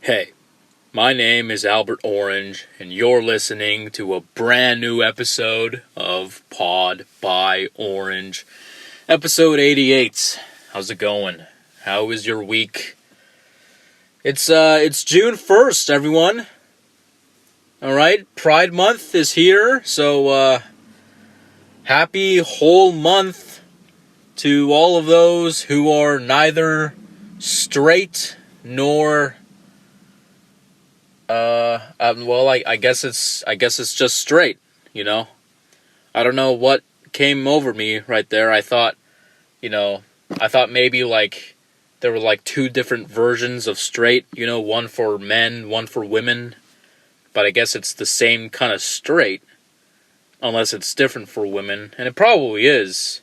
Hey, my name is Albert Orange, and you're listening to a brand new episode of Pod by Orange, episode 88. How's it going? How is your week? It's June 1st, everyone. All right, Pride Month is here, so happy whole month to all of those who are neither straight nor I guess it's just straight, you know. I don't know what came over me right there. I thought maybe like there were like two different versions of straight, one for men, one for women. But I guess it's the same kind of straight, unless it's different for women, and it probably is.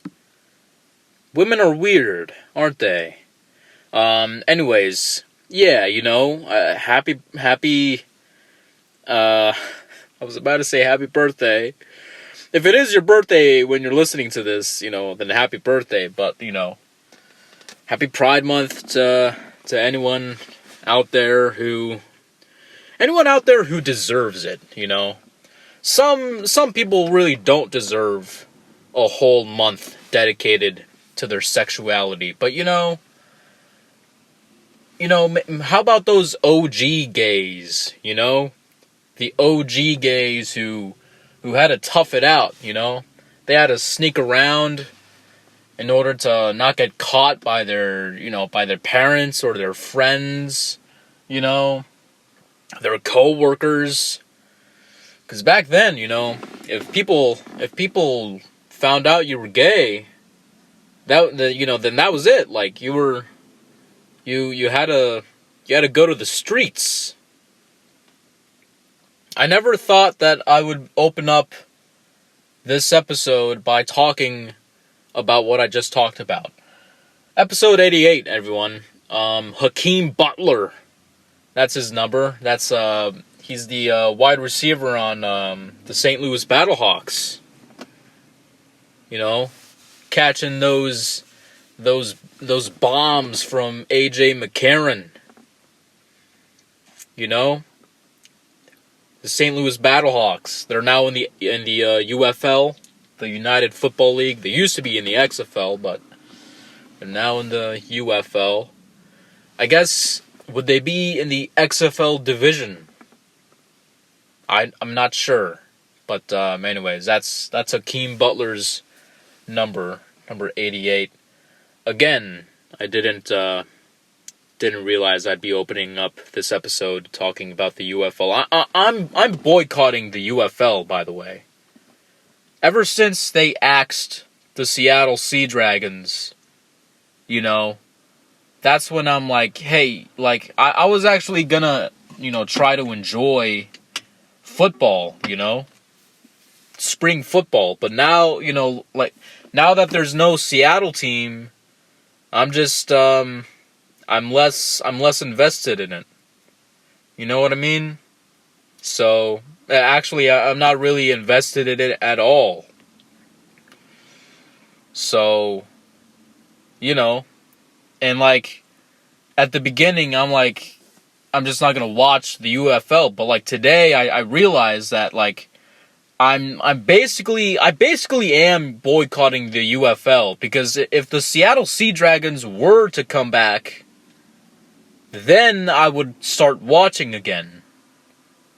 Women are weird, aren't they? Anyways, yeah, happy, I was about to say happy birthday. If it is your birthday when you're listening to this, then happy birthday, but, happy Pride Month to anyone out there who deserves it, Some people really don't deserve a whole month dedicated to their sexuality, but how about those OG gays, The OG gays who had to tough it out, They had to sneak around in order to not get caught by their parents or their friends, their co-workers. Because back then, if people found out you were gay, then that was it. Like you had to go to the streets. I never thought that I would open up this episode by talking about what I just talked about. Episode 88, everyone. Hakeem Butler. That's his number. He's the wide receiver on the St. Louis Battlehawks. Catching those bombs from A.J. McCarron. The St. Louis Battlehawks. They're now in the UFL, the United Football League. They used to be in the XFL, but they're now in the UFL. I guess, would they be in the XFL division? I'm not sure. But anyways, that's Hakeem Butler's number 88. Again, I didn't realize I'd be opening up this episode talking about the UFL. I'm boycotting the UFL, by the way. Ever since they axed the Seattle Sea Dragons, that's when I'm like, hey, like, I was actually gonna, try to enjoy football, spring football. But now, now that there's no Seattle team, I'm just, I'm less invested in it. You know what I mean? So, actually, I'm not really invested in it at all. So, and like, at the beginning, I'm like, I'm just not gonna watch the UFL. But like today, I realized that like, I basically am boycotting the UFL, because if the Seattle Sea Dragons were to come back, then I would start watching again.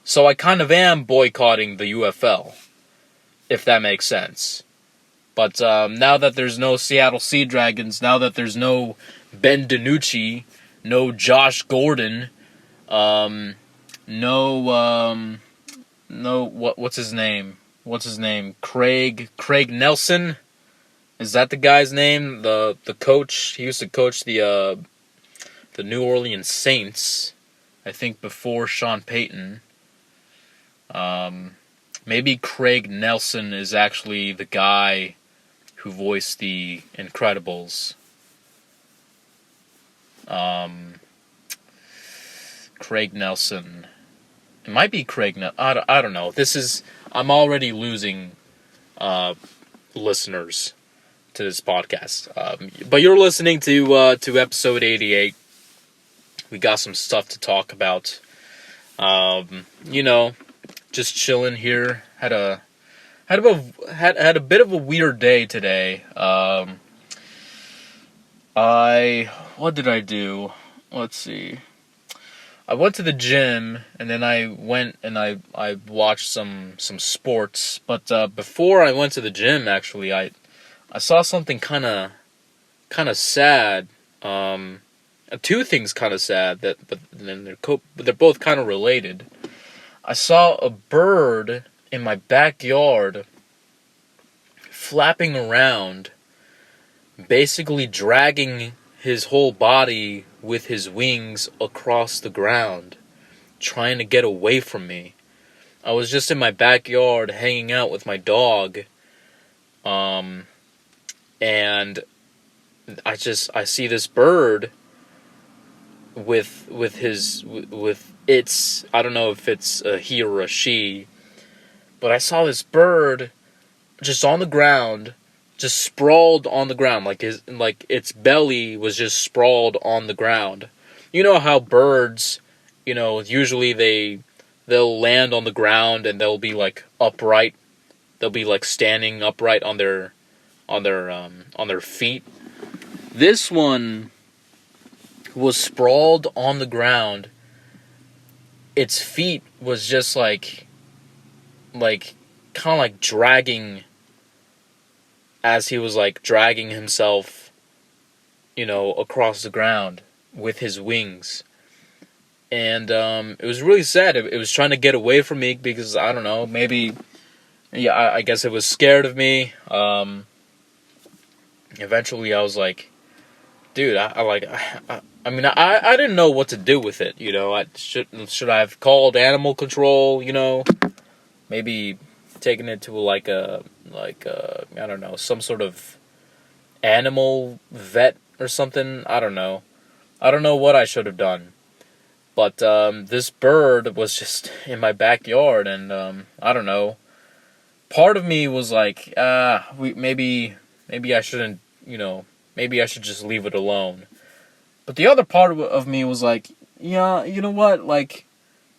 So I kind of am boycotting the UFL, if that makes sense. But now that there's no Seattle Sea Dragons, now that there's no Ben DiNucci, no Josh Gordon, what's his name? Craig Nelson? Is that the guy's name? The coach. He used to coach the New Orleans Saints, I think before Sean Payton. Maybe Craig Nelson is actually the guy who voiced the Incredibles. Craig Nelson. It might be Craig Nelson. I don't know. I'm already losing listeners to this podcast. But you're listening to episode 88. We got some stuff to talk about. You know, just chilling here. Had a bit of a weird day today. What did I do? Let's see. I went to the gym, and then I went and I watched some sports. But before I went to the gym, actually, I saw something kind of sad. Two things kind of sad but then they're both kind of related. I saw a bird in my backyard flapping around, basically dragging his whole body with his wings across the ground, trying to get away from me. I was just in my backyard hanging out with my dog, and I see this bird with its, I don't know if it's a he or a she, but I saw this bird just on the ground, just sprawled on the ground, like its belly was just sprawled on the ground. You know how birds, usually they'll land on the ground and they'll be like upright. They'll be like standing upright on their feet. This one was sprawled on the ground. Its feet was just like kind of like dragging, as he was like dragging himself, across the ground with his wings. And it was really sad. It was trying to get away from me because, I don't know, maybe, I guess it was scared of me. Eventually I was like, dude, I didn't know what to do with it, should I have called animal control, maybe taken it to I don't know, some sort of animal vet or something. I don't know what I should have done. But this bird was just in my backyard, and I don't know. Part of me was like, maybe I shouldn't, maybe I should just leave it alone. But the other part of me was like, yeah, you know what? Like,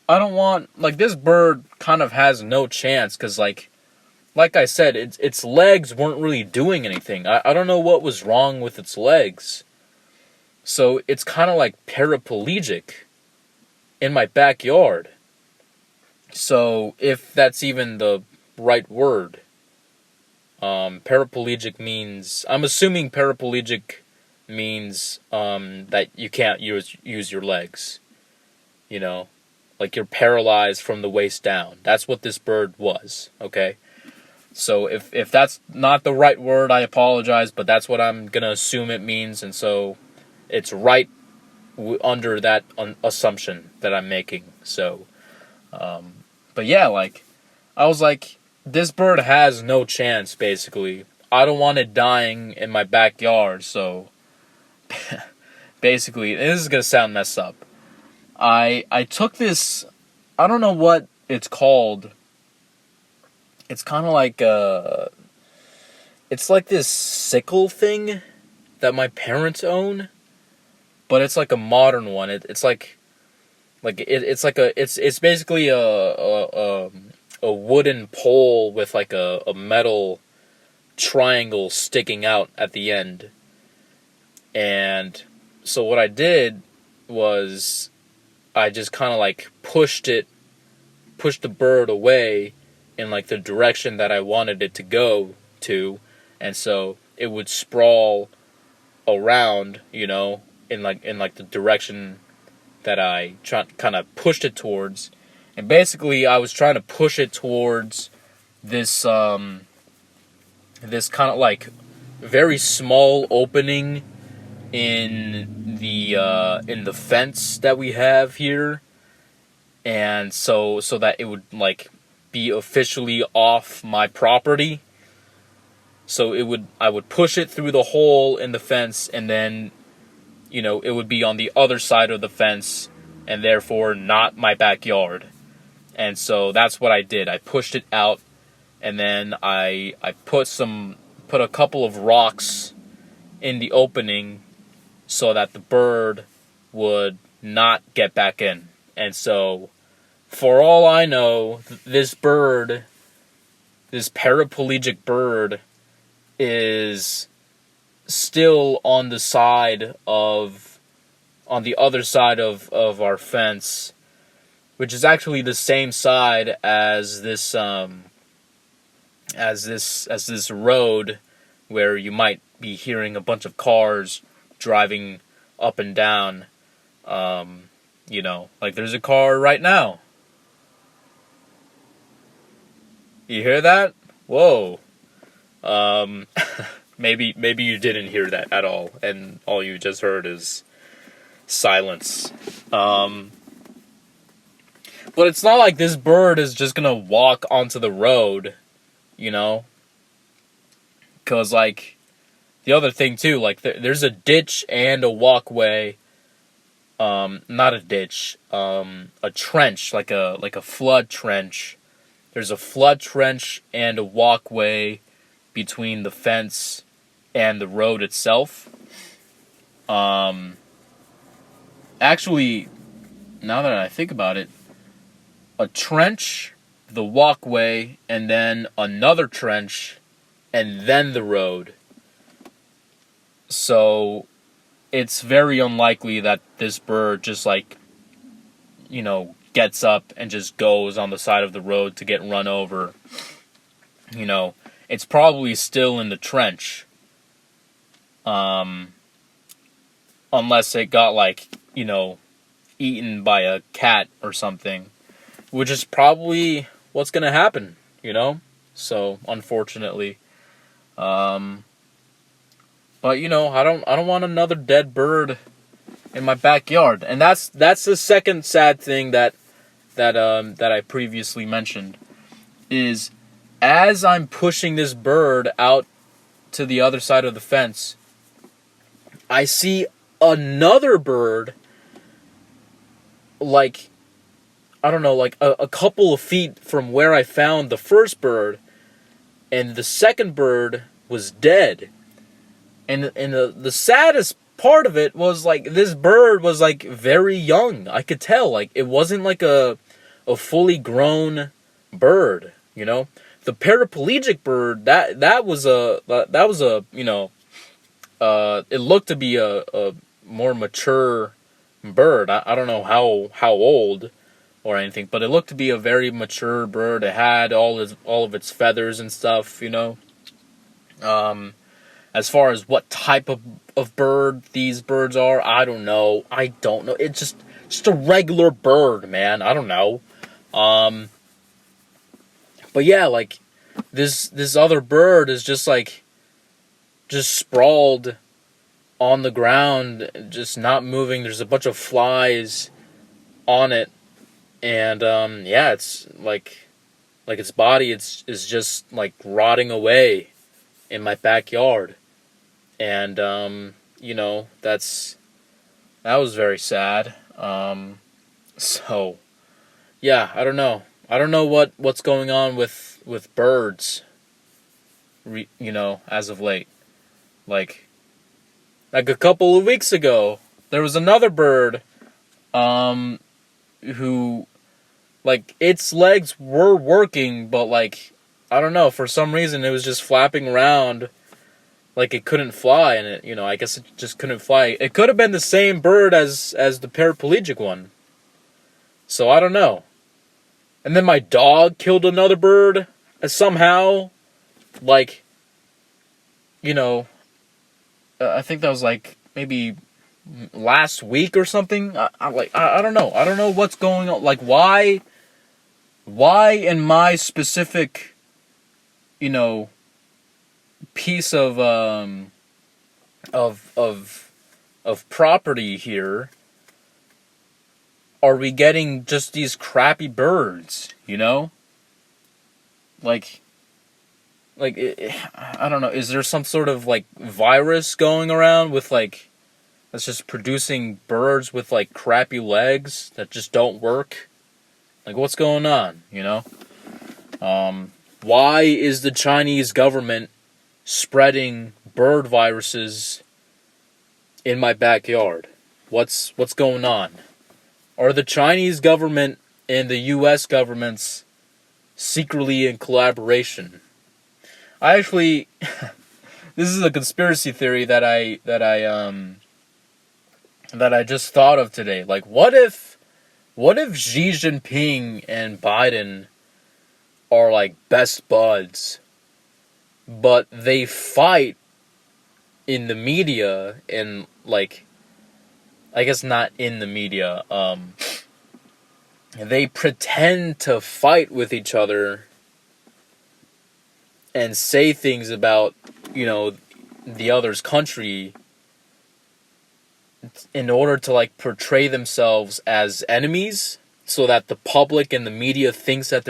I don't want, like, this bird kind of has no chance, because like I said, its legs weren't really doing anything. I don't know what was wrong with its legs. So it's kind of like paraplegic in my backyard. So if that's even the right word. Paraplegic means, I'm assuming paraplegic means that you can't use your legs. Like you're paralyzed from the waist down. That's what this bird was, okay? So if that's not the right word, I apologize, but that's what I'm going to assume it means, and so it's right under that assumption that I'm making. So, but yeah, like, I was like, this bird has no chance, basically. I don't want it dying in my backyard, so basically, this is going to sound messed up. I took this, I don't know what it's called. It's kind of like it's like this sickle thing that my parents own, but it's like a modern one. It's basically a wooden pole with like a metal triangle sticking out at the end. And so what I did was I just kind of like pushed the bird away in like the direction that I wanted it to go to, and so it would sprawl around, in the direction that I kind of pushed it towards. And basically I was trying to push it towards this this kind of like very small opening in the fence that we have here, and so that it would like be officially off my property. So I would push it through the hole in the fence, and then it would be on the other side of the fence, and therefore not my backyard. And so that's what I did. I pushed it out, and then I put a couple of rocks in the opening so that the bird would not get back in. And so, for all I know, this bird, this paraplegic bird, is still on the other side of our fence, which is actually the same side as this road where you might be hearing a bunch of cars driving up and down. Like there's a car right now. You hear that? Whoa. Maybe you didn't hear that at all, and all you just heard is silence. But it's not like this bird is just gonna walk onto the road, Because, like, the other thing, too, like, there's a ditch and a walkway. Not a ditch, a trench, like a flood trench. There's a flood trench and a walkway between the fence and the road itself. Actually, now that I think about it, a trench, the walkway, and then another trench, and then the road. So, it's very unlikely that this bird just, gets up and just goes on the side of the road to get run over. It's probably still in the trench. Unless it got, eaten by a cat or something. Which is probably what's gonna happen, So, unfortunately. But, I don't want another dead bird in my backyard. And that's the second sad thing that I previously mentioned. Is, as I'm pushing this bird out to the other side of the fence, I see another bird, a couple of feet from where I found the first bird, and the second bird was dead. And the saddest part of it was, this bird was, very young. I could tell, it wasn't, a fully grown bird, The paraplegic bird, that was a it looked to be a more mature bird. I don't know how old or anything, but it looked to be a very mature bird. It had all of its feathers and stuff, As far as what type of bird these birds are, I don't know. It's just a regular bird, man. I don't know. But yeah, this other bird is just sprawled on the ground, just not moving. There's a bunch of flies on it, and it's its body is just rotting away in my backyard, and that was very sad. So yeah, I don't know what's going on with birds, as of late. Like a couple of weeks ago, there was another bird, who, its legs were working, but, I don't know, for some reason it was just flapping around like it couldn't fly, and it, I guess it just couldn't fly. It could have been the same bird as the paraplegic one. So, I don't know. And then my dog killed another bird, somehow, I think that was maybe last week or something. I don't know. I don't know what's going on. Why in my specific, piece of property here are we getting just these crappy birds, I don't know, is there some sort of, virus going around with, that's just producing birds with, crappy legs that just don't work? What's going on, Why is the Chinese government spreading bird viruses in my backyard? What's going on? Are the Chinese government and the U.S. governments secretly in collaboration? I actually, this is a conspiracy theory that I just thought of today. Like, what if Xi Jinping and Biden are like best buds, but they fight in the media and like, I guess not in the media. They pretend to fight with each other and say things about, the other's country in order to like portray themselves as enemies, so that the public and the media thinks that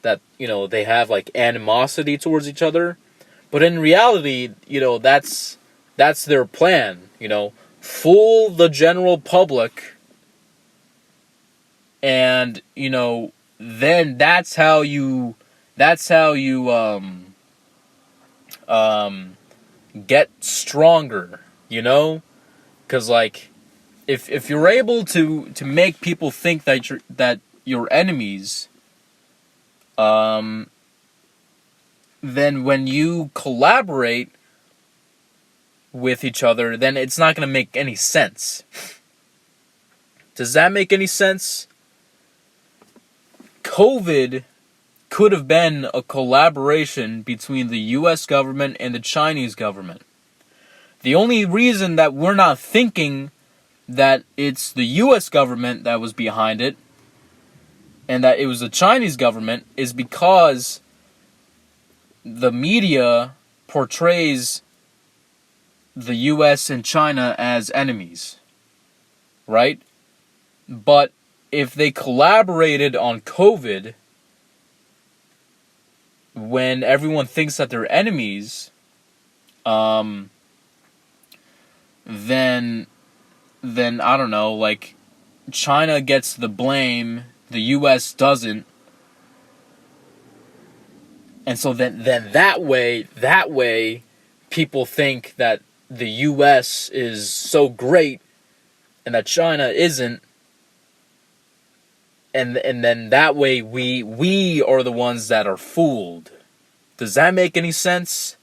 they have like animosity towards each other. But in reality, that's their plan, fool the general public, and then that's how you get stronger, because like if you're able to make people think that you're enemies, then when you collaborate with each other, then it's not going to make any sense. Does that make any sense? COVID could have been a collaboration between the U.S. government and the Chinese government. The only reason that we're not thinking that it's the U.S. government that was behind it and that it was the Chinese government is because the media portrays the U.S. and China as enemies, right? But if they collaborated on COVID when everyone thinks that they're enemies, then I don't know, like China gets the blame, the US doesn't. And so then that way people think that the US is so great and that China isn't. And then that way we are the ones that are fooled. Does that make any sense?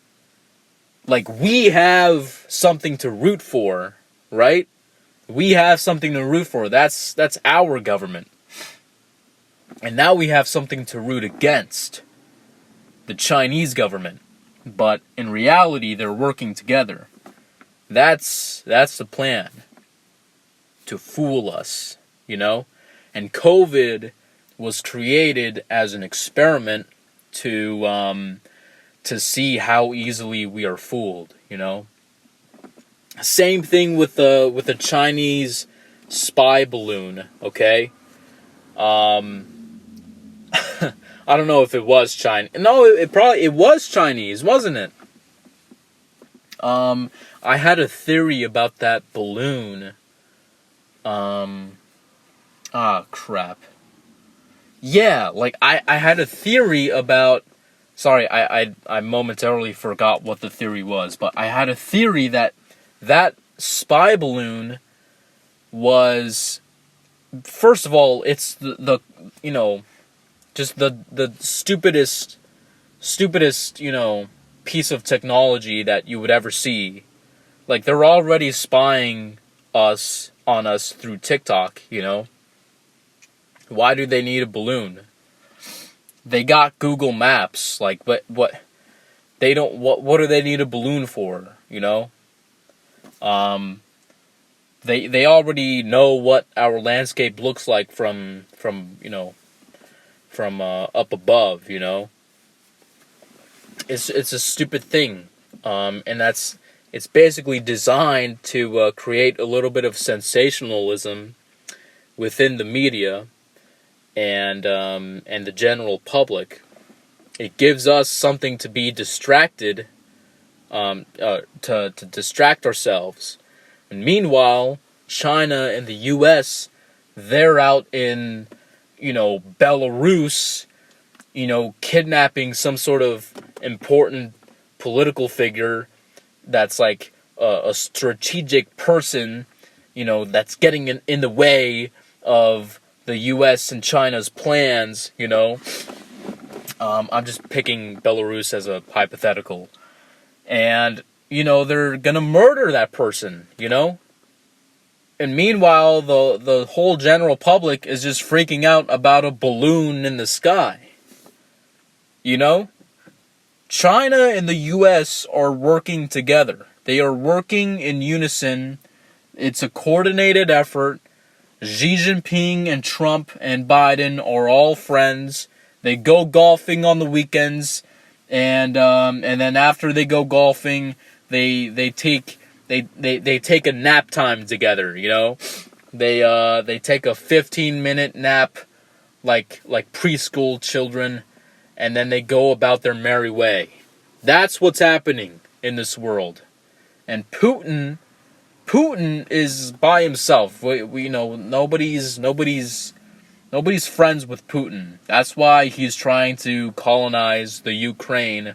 Like, we have something to root for, right? We have something to root for. That's our government. And now we have something to root against. The Chinese government. But in reality, they're working together. That's the plan. To fool us, And COVID was created as an experiment to see how easily we are fooled, Same thing with the Chinese spy balloon, okay? I don't know if it was China. No, it was Chinese, wasn't it? I had a theory about that balloon. Crap. Yeah, like I had a theory about. Sorry, I momentarily forgot what the theory was, but I had a theory that spy balloon was, first of all, it's the just the stupidest piece of technology that you would ever see. Like, they're already spying on us through TikTok, Why do they need a balloon? They got Google Maps. Like, what they don't. What do they need a balloon for? They already know what our landscape looks like from up above. It's a stupid thing, and it's basically designed to create a little bit of sensationalism within the media and the general public. It gives us something to be distracted, to distract ourselves. And meanwhile, China and the U.S., they're out in, Belarus, kidnapping some sort of important political figure that's like a strategic person, that's getting in the way of the U.S. and China's plans, I'm just picking Belarus as a hypothetical. And, they're going to murder that person, And meanwhile, the whole general public is just freaking out about a balloon in the sky. China and the U.S. are working together. They are working in unison. It's a coordinated effort. Xi Jinping and Trump and Biden are all friends. They go golfing on the weekends, and then after they go golfing, they take a nap time together. They take a 15-minute nap, like preschool children, and then they go about their merry way. That's what's happening in this world, and Putin is by himself. We nobody's friends with Putin. That's why he's trying to colonize the Ukraine,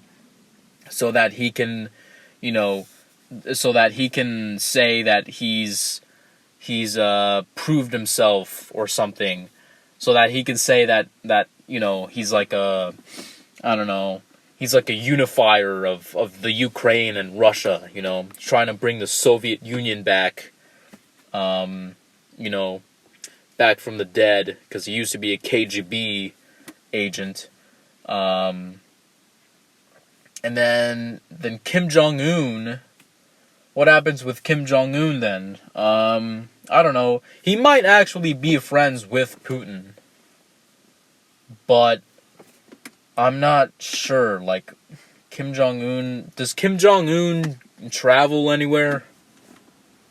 so that he can, say that he's proved himself or something, so that he can say that he's like a, I don't know. He's like a unifier of the Ukraine and Russia, trying to bring the Soviet Union back, back from the dead, because he used to be a KGB agent. And then Kim Jong-un, what happens with Kim Jong-un then? I don't know. He might actually be friends with Putin, but I'm not sure. Like, does Kim Jong-un travel anywhere?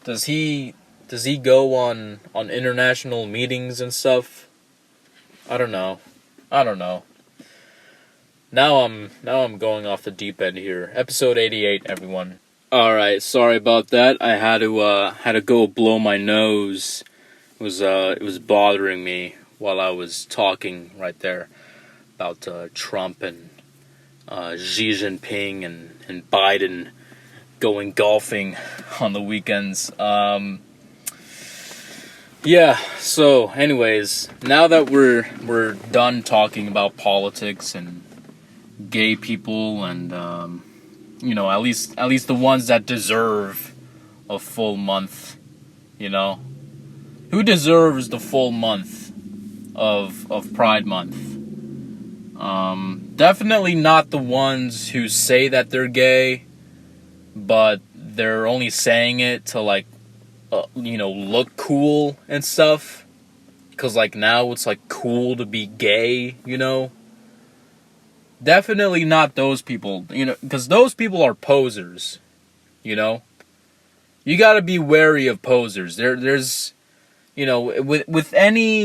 Does he go on international meetings and stuff? I don't know. Now I'm going off the deep end here. Episode 88, everyone. All right, sorry about that. I had to go blow my nose. It was bothering me while I was talking right there about Trump and Xi Jinping and Biden going golfing on the weekends. Yeah, so anyways, now that we're done talking about politics and gay people and at least the ones that deserve a full month, who deserves the full month of Pride Month? Definitely not the ones who say that they're gay, but they're only saying it to look cool and stuff. 'Cause now it's cool to be gay, Definitely not those people, because those people are posers, You gotta be wary of posers. There's, with any,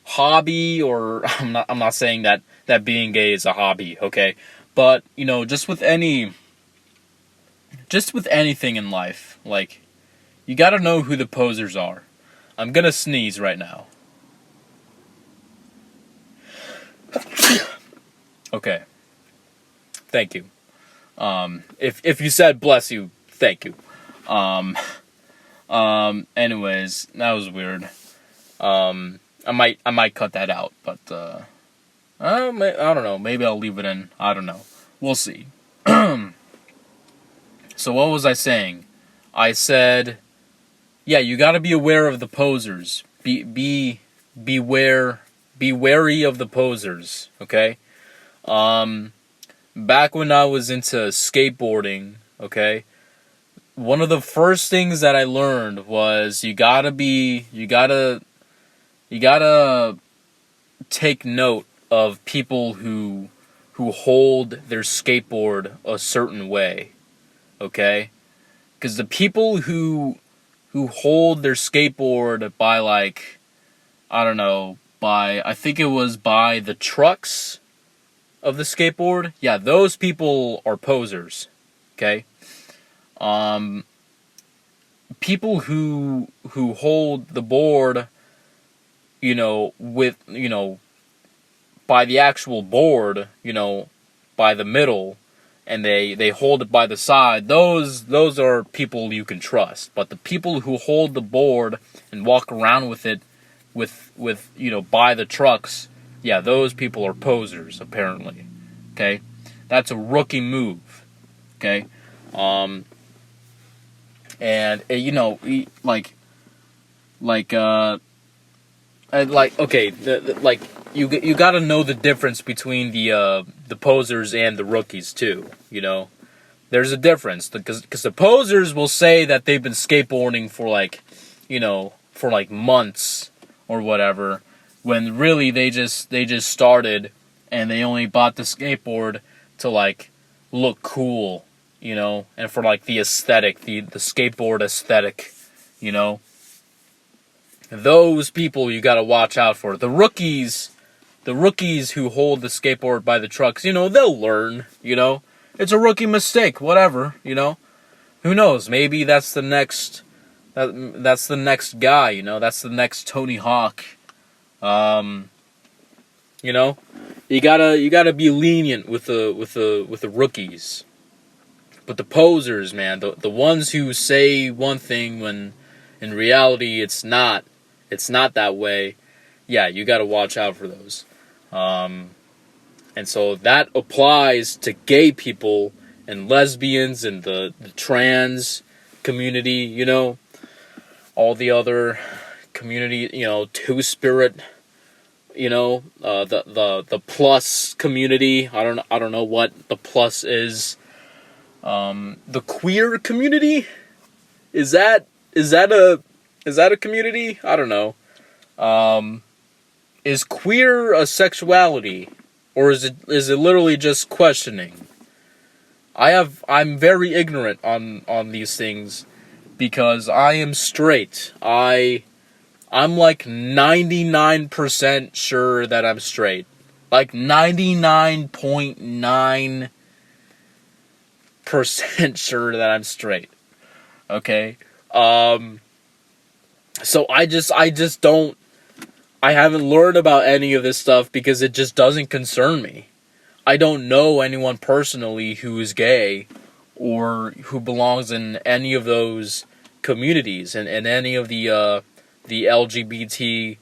hobby, or I'm not saying that being gay is a hobby, okay? But, just with anything in life, you gotta know who the posers are. I'm gonna sneeze right now. Okay. Thank you. If you said bless you, thank you. Anyways, that was weird. I might cut that out, but I don't know. Maybe I'll leave it in. I don't know. We'll see. So what was I saying? I said, yeah, you got to be aware of the posers. Be wary of the posers. Okay. Back when I was into skateboarding, okay, one of the first things that I learned was you gotta take note of people who hold their skateboard a certain way, okay? Because the people who hold their skateboard by I think it was by the trucks of the skateboard, yeah, those people are posers, okay? People who hold the board, with, by the actual board, by the middle, and they hold it by the side, those are people you can trust. But the people who hold the board and walk around with it with by the trucks, yeah, those people are posers, apparently. Okay? That's a rookie move. Okay? And okay, you got to know the difference between the posers and the rookies too. There's a difference because the posers will say that they've been skateboarding for months or whatever, when really they just started and they only bought the skateboard to look cool, and for the aesthetic, the skateboard aesthetic, Those people you gotta watch out for. The rookies who hold the skateboard by the trucks, they'll learn, It's a rookie mistake, whatever, Who knows? Maybe that's the next that's the next guy, That's the next Tony Hawk. You gotta be lenient with the rookies. But the posers, man, the ones who say one thing when in reality it's not that way, yeah, you gotta watch out for those. And so that applies to gay people and lesbians and the trans community, all the other community, two-spirit, the plus community. I don't know what the plus is. The queer community? Is that a community? I don't know. Is queer a sexuality, or is it literally just questioning? I'm very ignorant on these things because I am straight. I'm 99% sure that I'm straight. 99.9% sure that I'm straight. Okay? So I just don't, I haven't learned about any of this stuff because it just doesn't concern me. I don't know anyone personally who is gay or who belongs in any of those communities and any of the LGBTQ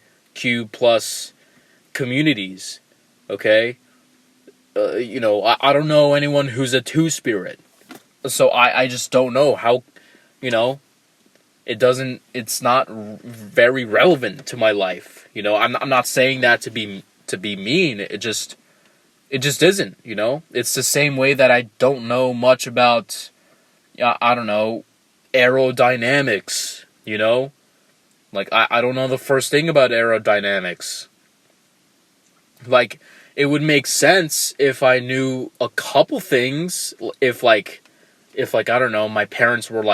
plus communities. Okay? I don't know anyone who's a two-spirit. So I just don't know how, it's not very relevant to my life. I'm not saying that to be mean. It just isn't, It's the same way that I don't know much about, I don't know, aerodynamics, I don't know the first thing about aerodynamics. It would make sense if I knew a couple things, if I don't know, my parents were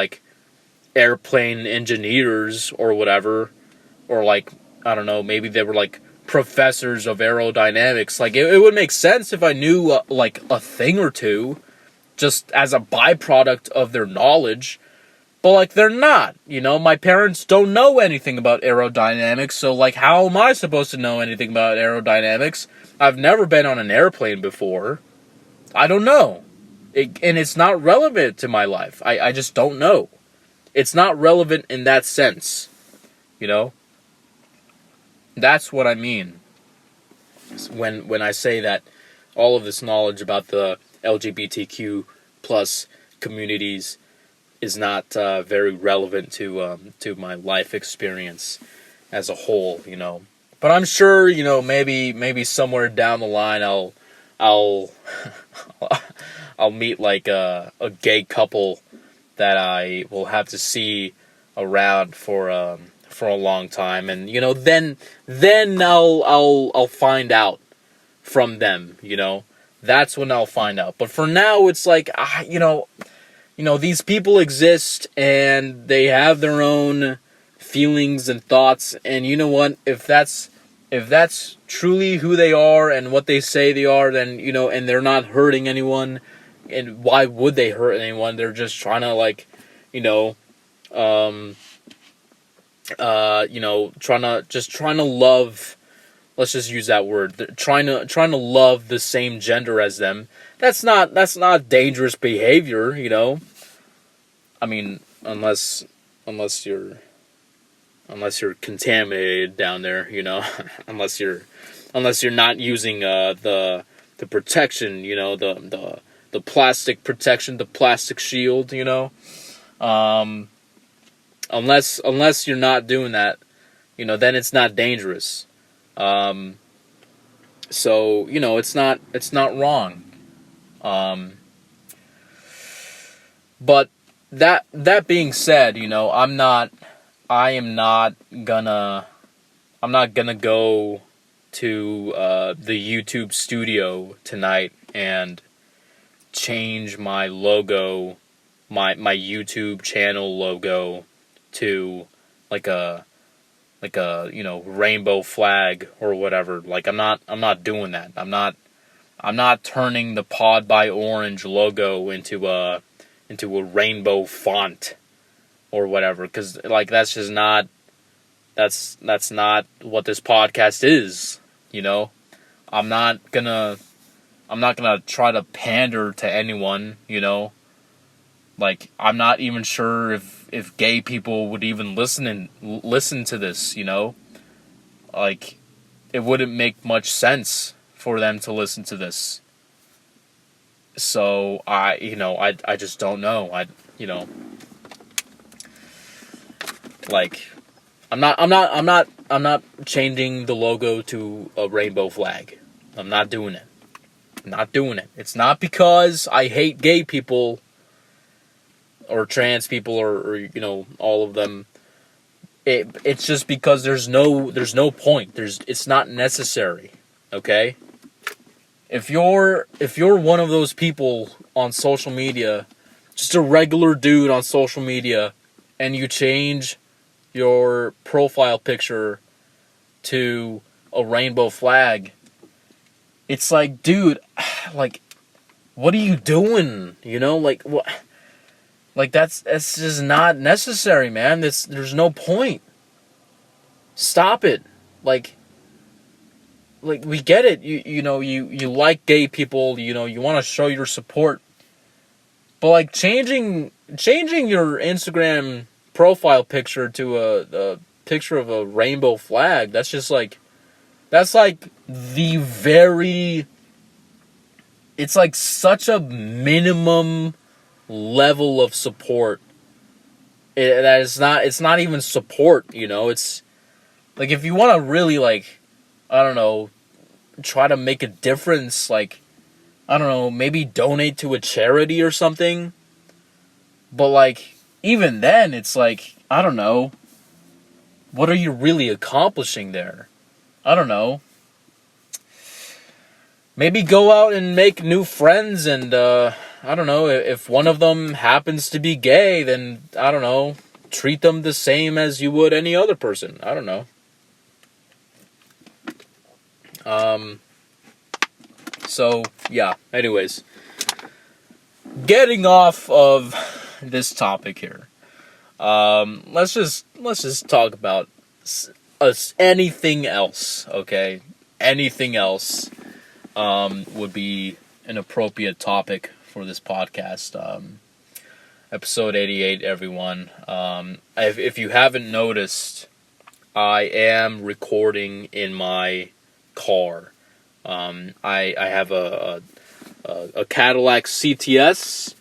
airplane engineers or whatever, or I don't know, maybe they were professors of aerodynamics. It would make sense if I knew a thing or two just as a byproduct of their knowledge, but they're not, my parents don't know anything about aerodynamics, so how am I supposed to know anything about aerodynamics? I've never been on an airplane before. I don't know. And it's not relevant to my life. I just don't know. It's not relevant in that sense. That's what I mean when I say that all of this knowledge about the LGBTQ plus communities is not very relevant to my life experience as a whole. But I'm sure maybe somewhere down the line I'll meet a gay couple that I will have to see around for a long time, and then I'll find out from them. That's when I'll find out. But for now, it's these people exist and they have their own feelings and thoughts, and you know what? If that's truly who they are and what they say they are, then and they're not hurting anyone. And why would they hurt anyone? They're just trying to trying to love let's just use that word. They're trying to love the same gender as them. That's not dangerous behavior, you know. I mean, unless you're contaminated down there, you know, unless you're not using the protection, you know, the plastic protection, the plastic shield, you know. Unless you're not doing that, you know, then it's not dangerous. So, you know, it's not wrong. But that being said, you know, I'm not gonna go to the YouTube studio tonight and change my logo, my YouTube channel logo to like a you know, rainbow flag or whatever. Like I'm not doing that. I'm not turning the pod.by.orange logo into a rainbow font or whatever, cuz like that's just not that's not what this podcast is, you know. I'm not gonna try to pander to anyone, you know. Like, I'm not even sure if gay people would even listen to this, you know? Like, it wouldn't make much sense for them to listen to this. So, I just don't know. Like, I'm not changing the logo to a rainbow flag. I'm not doing it. I'm not doing it. It's not because I hate gay people or trans people or you know, all of them. It's just because there's no point. It's not necessary. Okay? If you're one of those people on social media, just a regular dude on social media, and you change your profile picture to a rainbow flag, it's like, dude, like, what are you doing? You know, like, what? Like, that's just not necessary, man. There's no point. Stop it. Like we get it. You know, you like gay people, you know, you want to show your support. But like changing your Instagram profile picture to a picture of a rainbow flag, that's like the very, it's like such a minimum level of support. It's not even support, you know. It's like, if you want to really, like, I don't know, try to make a difference, like, I don't know, maybe donate to a charity or something. But like, even then, it's like, I don't know, what are you really accomplishing there? I don't know. Maybe go out and make new friends, and I don't know, if one of them happens to be gay, then I don't know, treat them the same as you would any other person. I don't know. So yeah, anyways, getting off of this topic here, let's just talk about anything else. Okay, anything else would be an appropriate topic for this podcast. Episode 88, everyone. If you haven't noticed, I am recording in my car. I have a Cadillac CTS,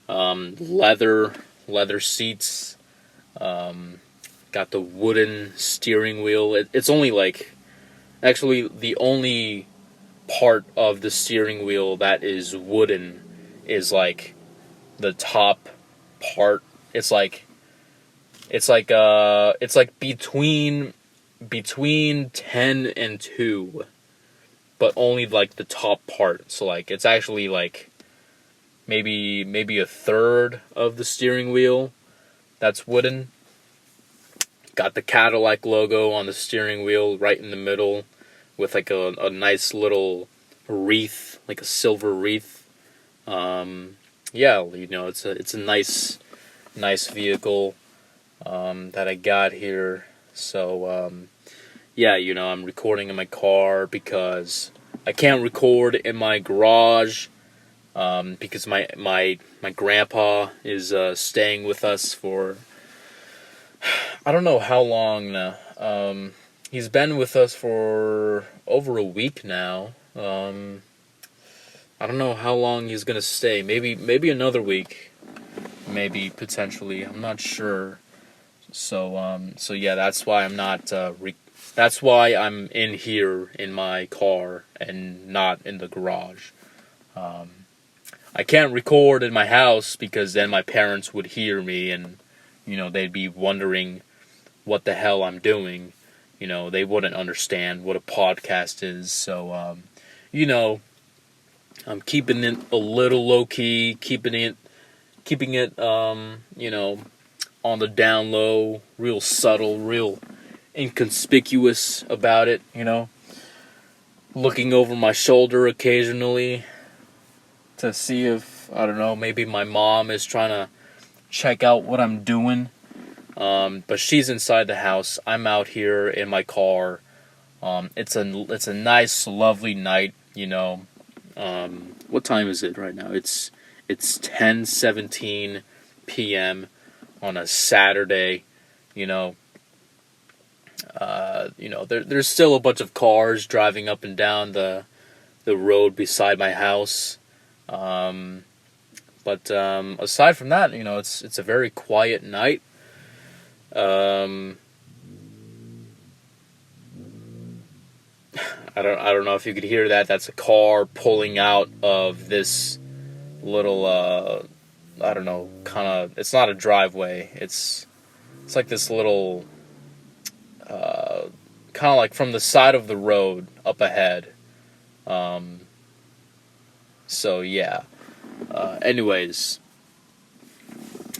leather seats, got the wooden steering wheel. It's only like, actually the only part of the steering wheel that is wooden is like the top part. It's like between 10 and 2, but only like the top part. So like, it's actually like maybe a third of the steering wheel that's wooden. Got the Cadillac logo on the steering wheel right in the middle, with like a nice little wreath, like a silver wreath. Yeah, you know, it's a nice vehicle that I got here. So yeah, I'm recording in my car because I can't record in my garage because my grandpa is staying with us for I don't know how long now. He's been with us for over a week now. I don't know how long he's gonna stay. Maybe another week. Maybe potentially. I'm not sure. So yeah, that's why I'm not. That's why I'm in here in my car and not in the garage. I can't record in my house because then my parents would hear me and they'd be wondering what the hell I'm doing. They wouldn't understand what a podcast is. So I'm keeping it a little low key, keeping it on the down low, real subtle, real inconspicuous about it, looking over my shoulder occasionally to see if, I don't know, maybe my mom is trying to check out what I'm doing. But she's inside the house. I'm out here in my car. It's a nice, lovely night, what time is it right now? It's 10:17 p.m. on a Saturday, there's still a bunch of cars driving up and down the road beside my house. But aside from that, it's a very quiet night. I don't know if you could hear that. That's a car pulling out of this little I don't know, kind of. It's not a driveway. It's like this little kind of like from the side of the road up ahead. So yeah. Anyways,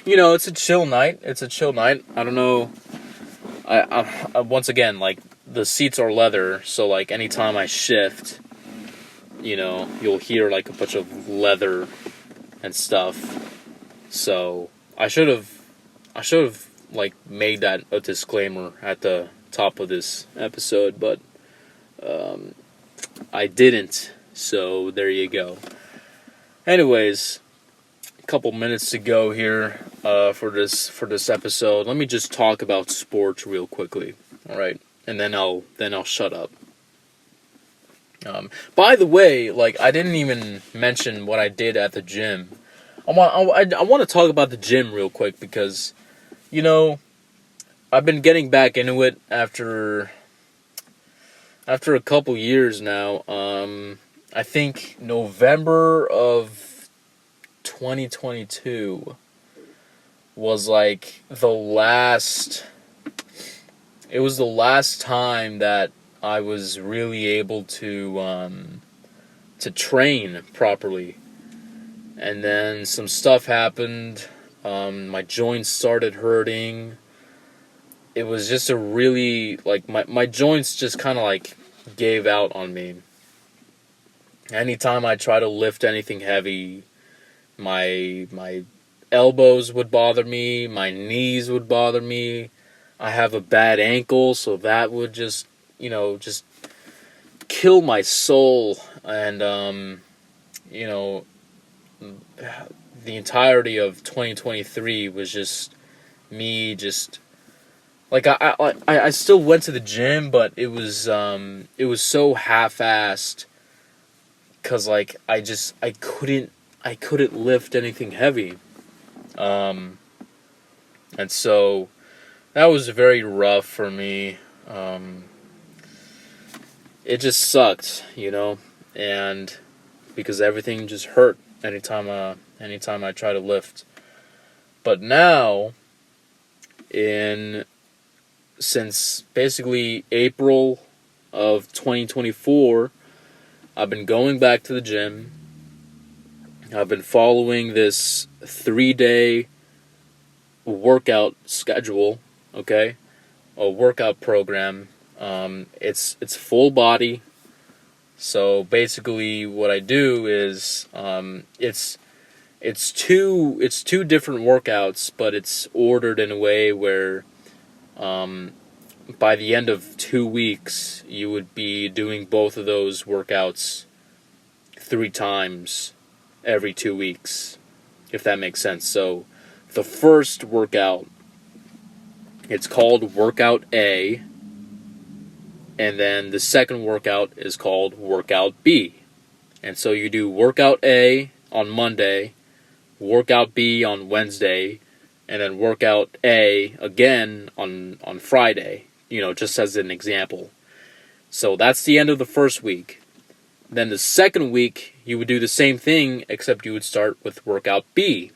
it's a chill night. I don't know. I once again, like, the seats are leather, so like anytime I shift, you'll hear like a bunch of leather and stuff. So I should have like made that a disclaimer at the top of this episode, but I didn't. So there you go. Anyways, a couple minutes to go here for this episode. Let me just talk about sports real quickly. All right, and then I'll shut up. By the way, like, I didn't even mention what I did at the gym. I want to talk about the gym real quick because, I've been getting back into it after a couple years now. I think November of 2022 was like the last time that I was really able to train properly. And then some stuff happened. My joints started hurting. It was just a really, like, my joints just kind of like gave out on me. Anytime I try to lift anything heavy, my elbows would bother me, my knees would bother me. I have a bad ankle, so that would just kill my soul. And the entirety of 2023 was just me just like I still went to the gym, but it was so half-assed because like I couldn't lift anything heavy, and so that was very rough for me. It just sucked, and because everything just hurt anytime I try to lift. But now, since basically April of 2024, I've been going back to the gym. I've been following this 3-day workout schedule, okay? A workout program. It's full body. So basically what I do is it's two different workouts, but it's ordered in a way where by the end of 2 weeks, you would be doing both of those workouts 3 times every 2 weeks, if that makes sense. So the first workout, it's called Workout A, and then the second workout is called Workout B. And so you do Workout A on Monday, Workout B on Wednesday, and then Workout A again on Friday, just as an example. So that's the end of the first week. Then the second week, you would do the same thing, except you would start with Workout B.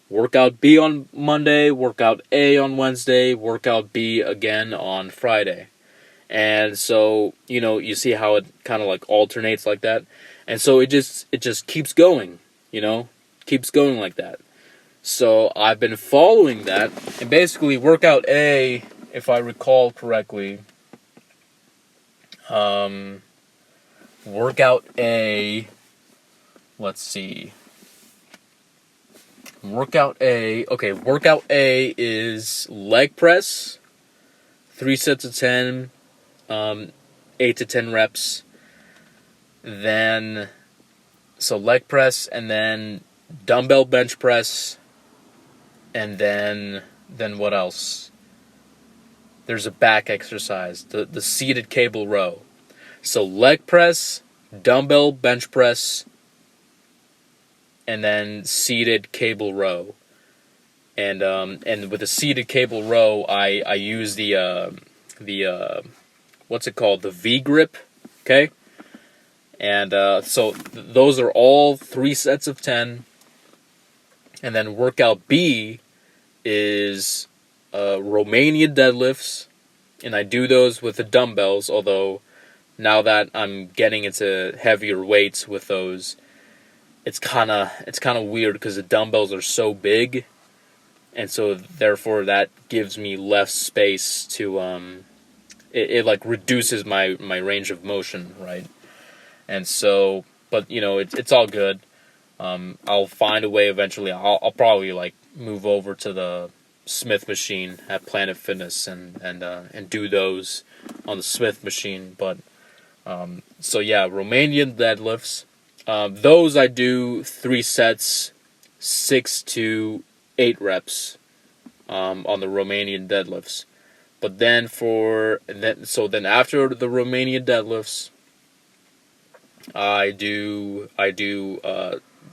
Workout B on Monday, Workout A on Wednesday, Workout B again on Friday. And so, you see how it kind of like alternates like that. And so it just keeps going, keeps going like that. So I've been following that, and basically Workout A, if I recall correctly, Workout A, let's see. Workout A is leg press, 3 sets of 10, 8 to 10 reps. Then, so leg press, and then dumbbell bench press, and then what else? There's a back exercise, the seated cable row. So leg press, dumbbell bench press, and then seated cable row. And with the seated cable row, I use the what's it called? The V grip, okay? And so those are all 3 sets of 10. And then Workout B is Romanian deadlifts, and I do those with the dumbbells, although now that I'm getting into heavier weights with those, it's kind of weird because the dumbbells are so big, and so therefore that gives me less space to it like reduces my range of motion, right? And so, but it's all good. I'll find a way eventually. I'll probably like move over to the Smith machine at Planet Fitness and do those on the Smith machine. But so yeah, Romanian deadlifts. Those I do 3 sets, 6 to 8 reps on the Romanian deadlifts. But then then after the Romanian deadlifts, I do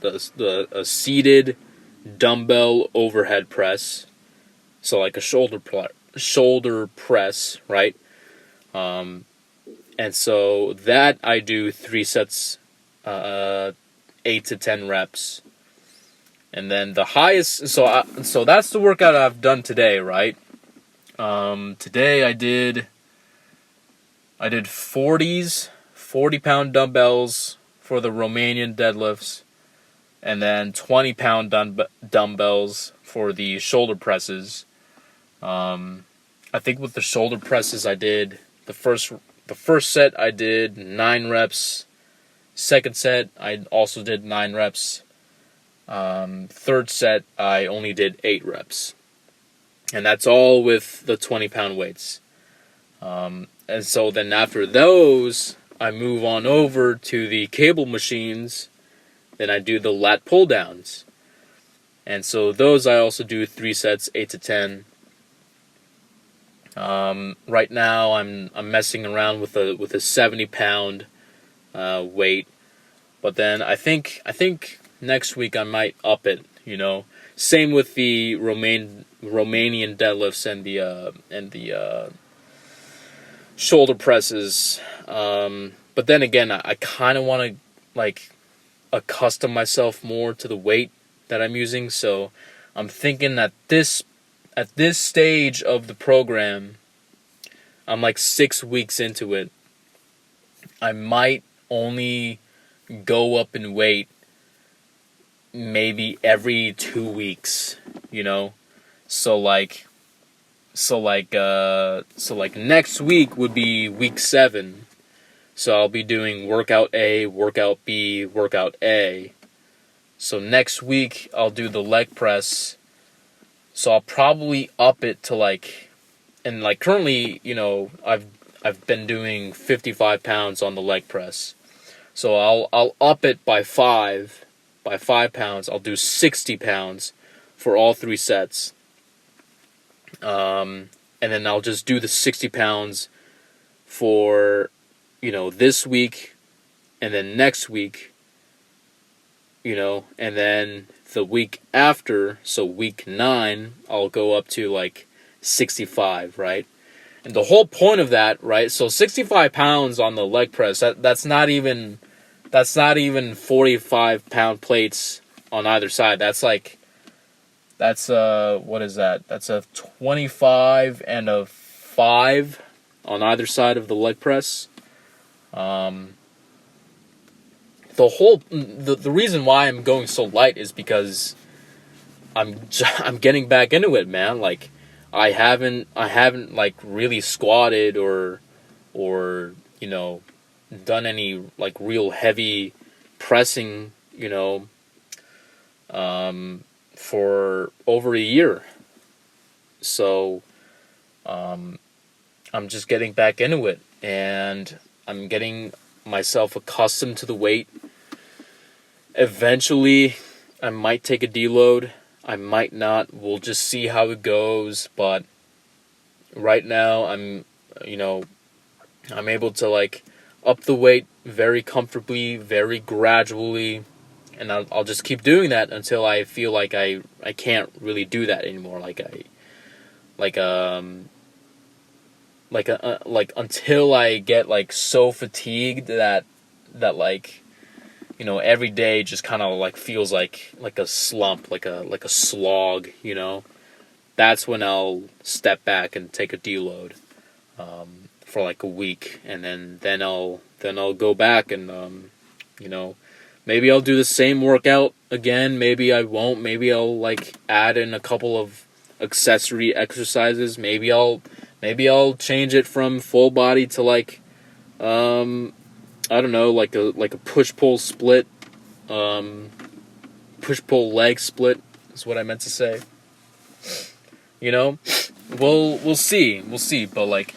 the seated dumbbell overhead press, so like a shoulder press, right? And so that I do 3 sets, 8 to 10 reps, and then the highest. So that's the workout I've done today, right? Today I did 40-pound dumbbells for the Romanian deadlifts, and then 20-pound dumbbells for the shoulder presses. I think with the shoulder presses, I did the first set I did 9 reps. Second set I also did 9 reps. Third set I only did 8 reps, and that's all with the 20-pound weights. And so then after those, I move on over to the cable machines. Then I do the lat pull downs. And so those I also do 3 sets, 8 to 10. Right now I'm messing around with a 70-pound weight. But then I think next week I might up it, Same with the Romanian deadlifts and the shoulder presses. But then again, I kind of want to like accustom myself more to the weight that I'm using. So I'm thinking at this stage of the program, I'm like 6 weeks into it, I might only go up in weight maybe every 2 weeks, So like next week would be week 7. So I'll be doing workout A, workout B, workout A. So next week I'll do the leg press. So I'll probably up it to like and like currently, I've been doing 55 pounds on the leg press. So I'll up it by 5 pounds. I'll do 60 pounds for all 3 sets. And then I'll just do the 60 pounds for, this week, and then next week, and then the week after, so week 9, I'll go up to like 65, right? And the whole point of that, right? So 65 pounds on the leg press, that's not even 45-pound plates on either side. That's what is that? That's a 25 and a 5 on either side of the leg press. The reason why I'm going so light is because I'm getting back into it, man. Like I haven't like really squatted or done any like real heavy pressing, for over a year. So I'm just getting back into it, and I'm getting myself accustomed to the weight. Eventually, I might take a deload. I might not. We'll just see how it goes. But right now, I'm able to like up the weight very comfortably, very gradually, and I'll just keep doing that until I feel like I can't really do that anymore. Until I get like so fatigued that like every day just kind of like feels like a slump, like a slog. That's when I'll step back and take a deload for like a week, and then I'll go back and maybe I'll do the same workout again. Maybe I won't. Maybe I'll like add in a couple of accessory exercises. Maybe I'll change it from full body to like I don't know, like a push pull split, push pull leg split is what I meant to say. We'll see, but like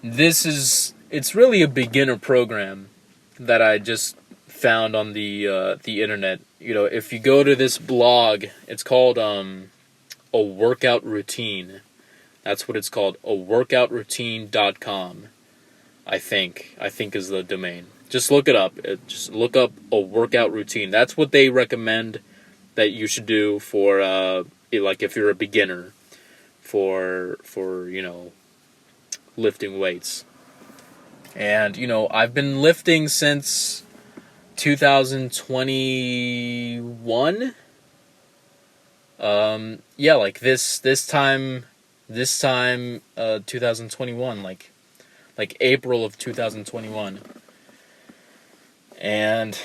it's really a beginner program that I just found on the internet. If you go to this blog, it's called a workout routine. That's what it's called, a workoutroutine.com. I think is the domain. Just look it up. Just look up a workout routine. That's what they recommend that you should do for like if you're a beginner for lifting weights. And I've been lifting since 2021. Like this time 2021, like April of 2021. And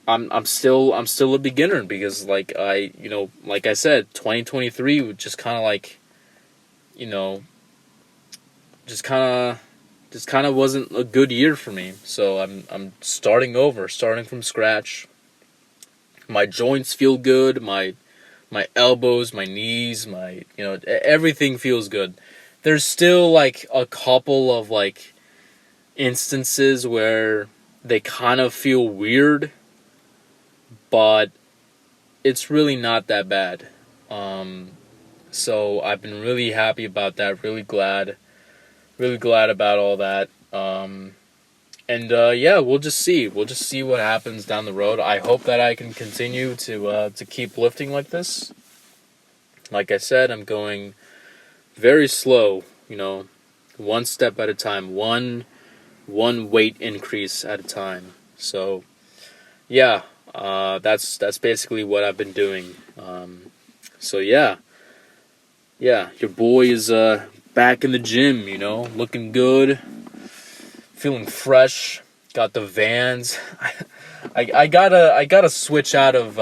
I'm still a beginner because like I said, 2023 would just kind of like just kind of wasn't a good year for me. So I'm starting from scratch. My joints feel good, my elbows, my knees, everything feels good. There's still like a couple of like instances where they kind of feel weird, but it's really not that bad. So I've been really happy about that, really glad about all that. We'll just see what happens down the road. I hope that I can continue to keep lifting like this. Like I said, I'm going very slow, one step at a time, one weight increase at a time. So, that's basically what I've been doing. Your boy is back in the gym, looking good, feeling fresh. Got the Vans. I gotta switch out of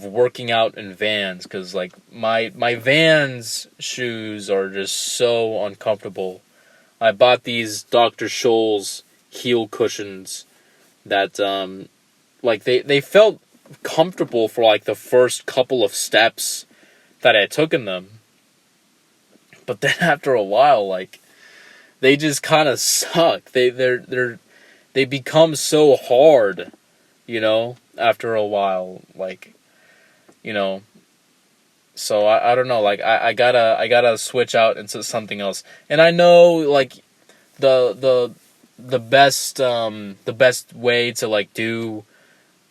working out in Vans, because like my Vans shoes are just so uncomfortable. I bought these Dr. Scholl's heel cushions that they felt comfortable for like the first couple of steps, that I took in them. But then after a while, like, they just kind of suck. They become so hard, after a while, like, you know. So I don't know, like I gotta switch out into something else. And I know, like, the best way to, like, do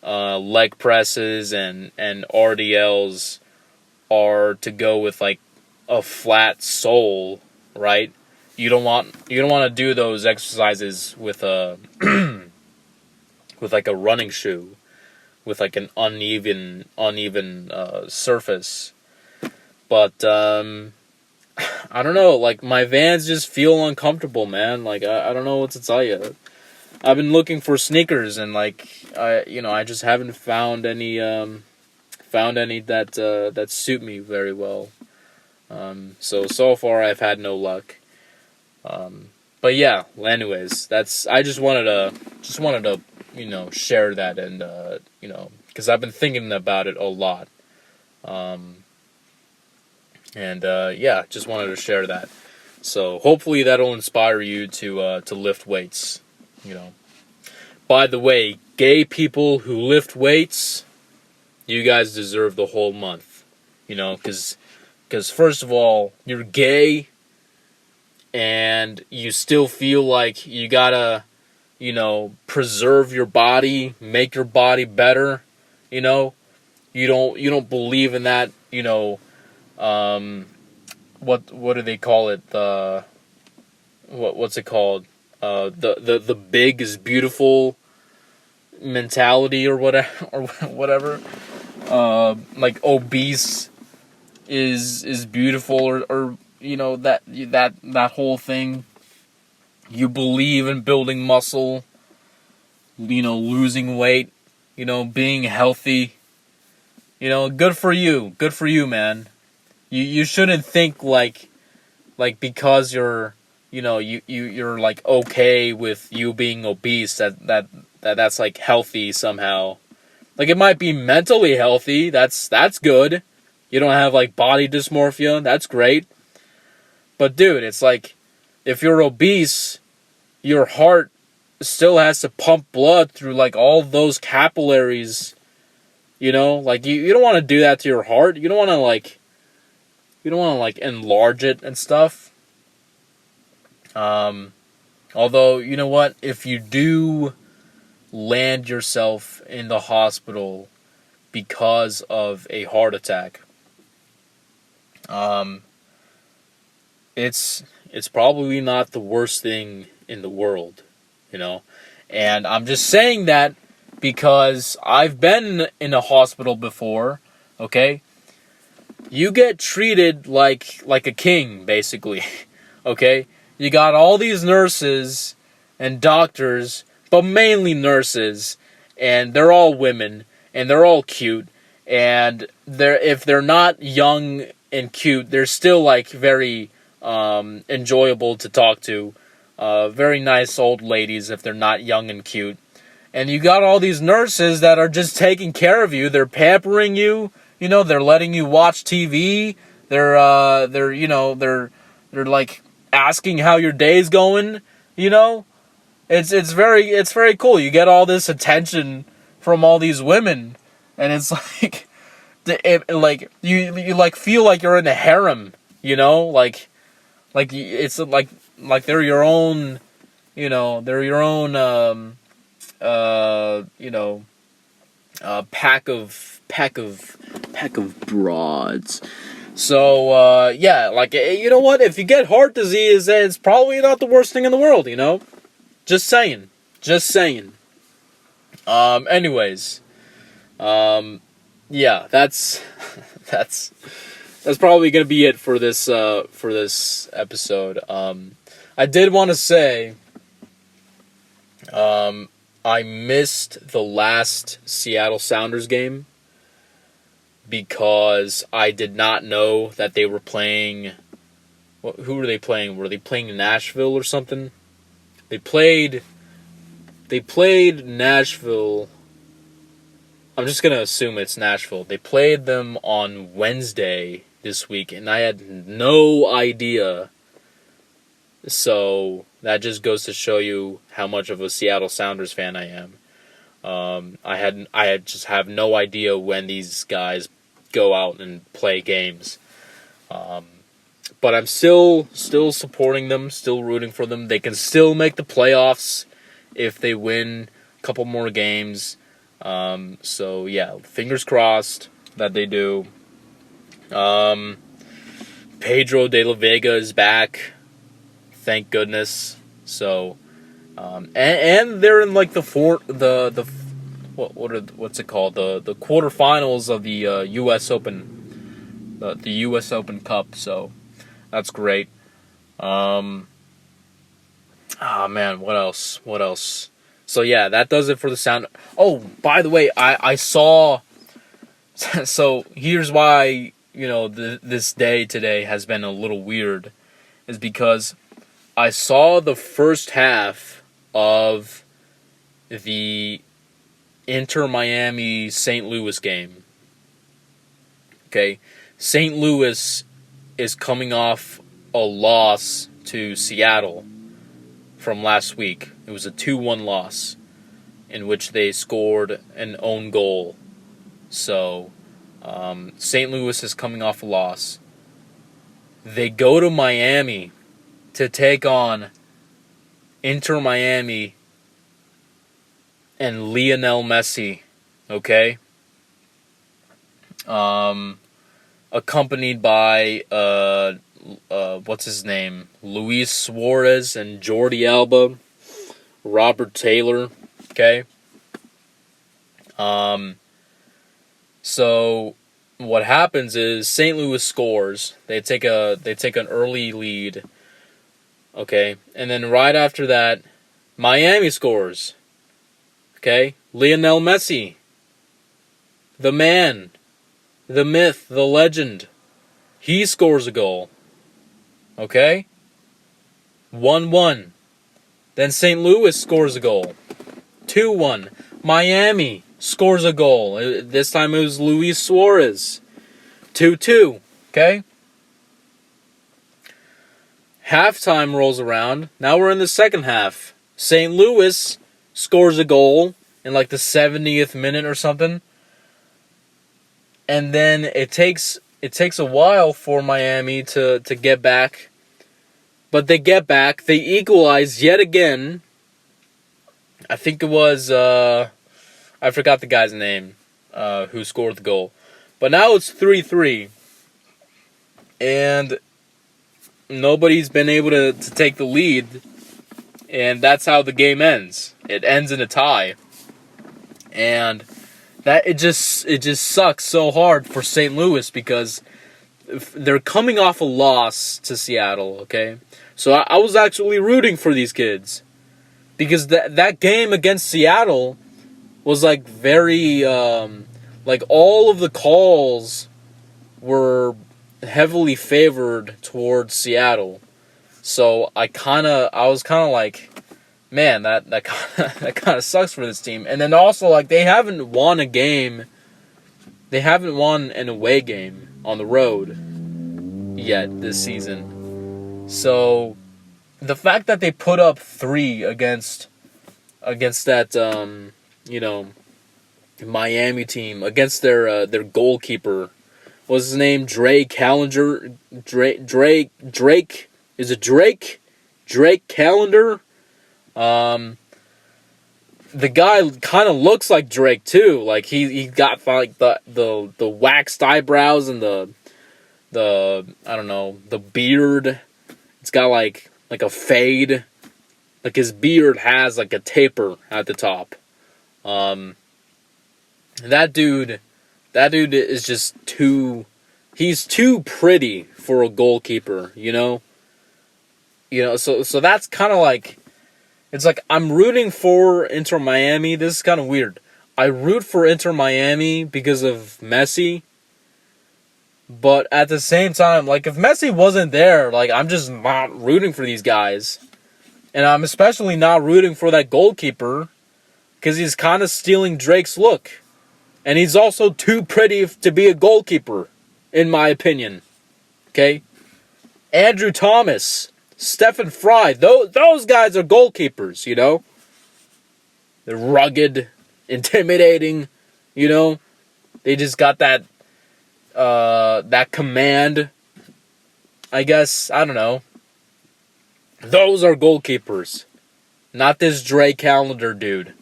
leg presses and RDLs are to go with, like, a flat sole, right? You don't want to do those exercises with a with, like, a running shoe with, like, an uneven surface. But I don't know, like, my Vans just feel uncomfortable, man. Like, I don't know what to tell you. I've been looking for sneakers, and, like, I just haven't found any that suit me very well. So far I've had no luck. But yeah, anyways, I just wanted to share that, and because I've been thinking about it a lot. Yeah, just wanted to share that. So hopefully that'll inspire you to lift weights. By the way, gay people who lift weights, you guys deserve the whole month. Because first of all, you're gay, and you still feel like you gotta, preserve your body, make your body better. You don't believe in that. What do they call it? What's it called? The big is beautiful mentality, or whatever. Like, obese is beautiful, or that whole thing. You believe in building muscle, losing weight, being healthy. Good for you, man. You shouldn't think like because you're you're like okay with you being obese that's like healthy somehow. Like, it might be mentally healthy. That's good. You don't have, like, body dysmorphia. That's great. But dude, it's like, if you're obese, your heart still has to pump blood through, like, all those capillaries. Like, you don't want to do that to your heart. You don't want to enlarge it and stuff. Although, you know what? If you do land yourself in the hospital because of a heart attack, it's probably not the worst thing in the world, And I'm just saying that because I've been in a hospital before, okay? You get treated like a king, basically, okay? You got all these nurses and doctors, but mainly nurses, and they're all women, and they're all cute, and if they're not young and cute, they're still, like, very enjoyable to talk to. Very nice old ladies if they're not young and cute. And you got all these nurses that are just taking care of you. They're pampering you. They're letting you watch TV. They're like asking how your day's going. It's very cool. You get all this attention from all these women, and it's like, you like feel like you're in a harem. Like it's like they're your own. They're your own. Pack of broads. So yeah, like, you know what? If you get heart disease, it's probably not the worst thing in the world. Just saying. Anyways, yeah, that's probably gonna be it for this episode. I did want to say, I missed the last Seattle Sounders game because I did not know that they were playing. Who were they playing? Were they playing Nashville or something? They played Nashville. I'm just gonna assume it's Nashville. They played them on Wednesday this week, and I had no idea. So that just goes to show you how much of a Seattle Sounders fan I am. I just have no idea when these guys go out and play games. But I'm still supporting them, still rooting for them. They can still make the playoffs if they win a couple more games. So yeah, fingers crossed that they do. Pedro de la Vega is back. Thank goodness. So, and they're in like what's it called? The quarterfinals of the U.S. Open, the U.S. Open Cup. So that's great. Man, what else? So yeah, that does it for the sound. Oh, by the way, I saw. So here's why this day today has been a little weird, is because I saw the first half of the Inter-Miami St. Louis game. Okay, St. Louis is coming off a loss to Seattle from last week. It was a 2-1 loss in which they scored an own goal. So, St. Louis is coming off a loss. They go to Miami to take on Inter Miami and Lionel Messi, okay? Accompanied by, what's his name? Luis Suarez and Jordi Alba, Robert Taylor, okay? So what happens is St. Louis scores. They take an early lead. Okay, and then right after that, Miami scores. Okay, Lionel Messi, the man, the myth, the legend, he scores a goal. Okay, 1-1. Then St. Louis scores a goal. 2-1. Miami scores a goal. This time it was Luis Suarez. 2-2. Okay. Halftime rolls around. Now we're in the second half. St. Louis scores a goal in like the 70th minute or something. And then it takes a while for Miami to get back. But they get back. They equalize yet again. I think it was I forgot the guy's name who scored the goal. But now it's 3-3. And nobody's been able to take the lead, and that's how the game ends. It ends in a tie, and that it just sucks so hard for St. Louis because they're coming off a loss to Seattle. Okay, so I was actually rooting for these kids because that game against Seattle was like very like all of the calls were heavily favored towards Seattle. So I was kind of like, man, that kind of sucks for this team. And then also like they haven't won an away game on the road yet this season. So the fact that they put up 3 against that Miami team, against their goalkeeper. What's his name? Drake Calendar. Drake. Is it Drake? Drake Calendar. The guy kind of looks like Drake too. Like he got like the waxed eyebrows and the I don't know, the beard. It's got like a fade. Like his beard has like a taper at the top. That dude is just he's too pretty for a goalkeeper, so that's kind of like, it's like I'm rooting for Inter Miami. This is kind of weird. I root for Inter Miami because of Messi, but at the same time, like if Messi wasn't there, like I'm just not rooting for these guys. And I'm especially not rooting for that goalkeeper because he's kind of stealing Drake's look. And he's also too pretty to be a goalkeeper, in my opinion. Okay? Andrew Thomas, Stephen Fry, those guys are goalkeepers, you know? They're rugged, intimidating, you know? They just got that command, I guess. I don't know. Those are goalkeepers. Not this Dre Calendar dude.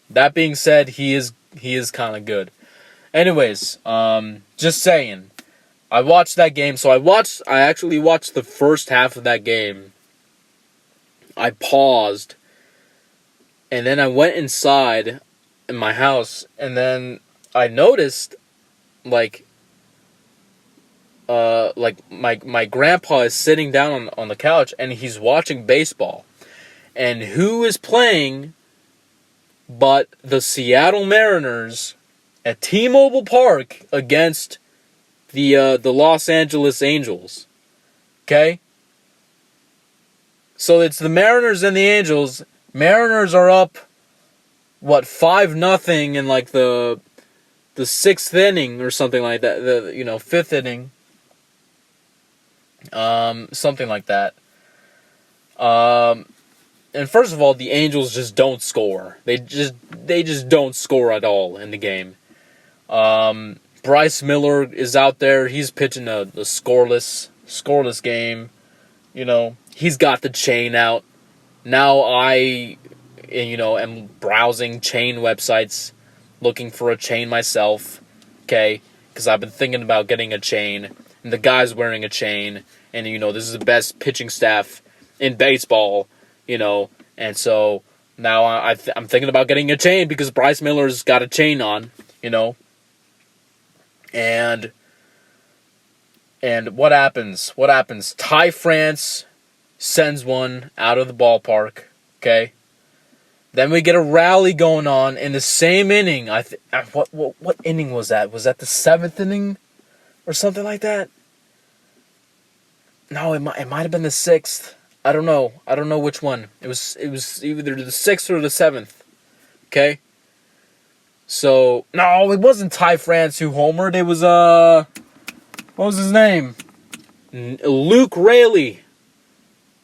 That being said, he is kind of good. Anyways, just saying. I watched that game. So I actually watched the first half of that game. I paused. And then I went inside in my house. And then I noticed, like my grandpa is sitting down on the couch. And he's watching baseball. And who is playing but the Seattle Mariners at T-Mobile Park against the Los Angeles Angels. Okay? So it's the Mariners and the Angels. Mariners are up, 5-0 in like the 6th inning or something like that. The 5th inning. Something like that. And first of all, the Angels just don't score. They just don't score at all in the game. Bryce Miller is out there. He's pitching a scoreless game. You know, he's got the chain out. Now I am browsing chain websites, looking for a chain myself. Okay, because I've been thinking about getting a chain, and the guy's wearing a chain, and this is the best pitching staff in baseball. And so now I'm thinking about getting a chain because Bryce Miller's got a chain on, And what happens? Ty France sends one out of the ballpark, okay? Then we get a rally going on in the same inning. What inning was that? Was that the 7th inning or something like that? No, it might have been the 6th. I don't know which one. It was either the 6th or the 7th. Okay? So, no, it wasn't Ty France who homered. It was, what was his name? Luke Raley.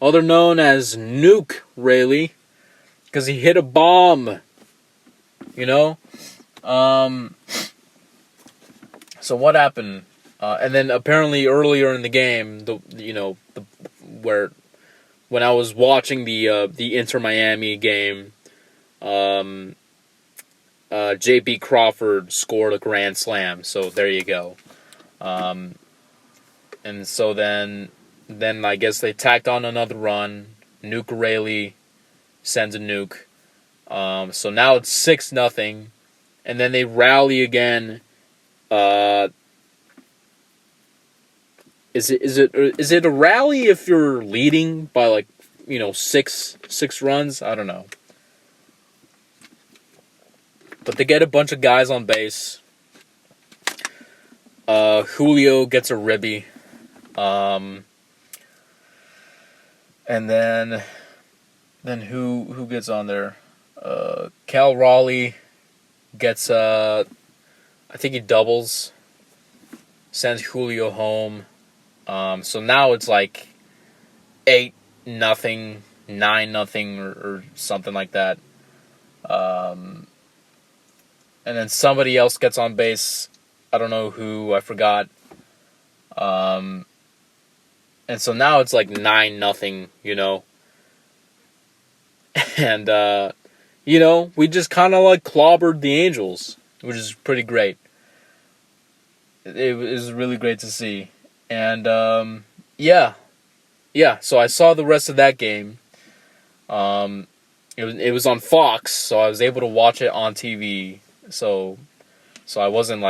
Other known as Nuke Raley. Because he hit a bomb. So what happened? And then apparently earlier in the game, when I was watching the Inter Miami game, J.P. Crawford scored a grand slam. So there you go. And so then I guess they tacked on another run. Nuke Raley sends a nuke. So now it's 6-0, and then they rally again. Is it a rally if you're leading by 6 runs? I don't know. But they get a bunch of guys on base. Julio gets a ribby. And then who gets on there? Cal Raleigh gets I think he doubles. Sends Julio home. So now it's 8-0, 9-0, or something like that. And then somebody else gets on base. I don't know who. I forgot. And so now it's 9-0, And, we just kind of clobbered the Angels, which is pretty great. It was really great to see. And, yeah, so I saw the rest of that game. It was on Fox, so I was able to watch it on TV. So I wasn't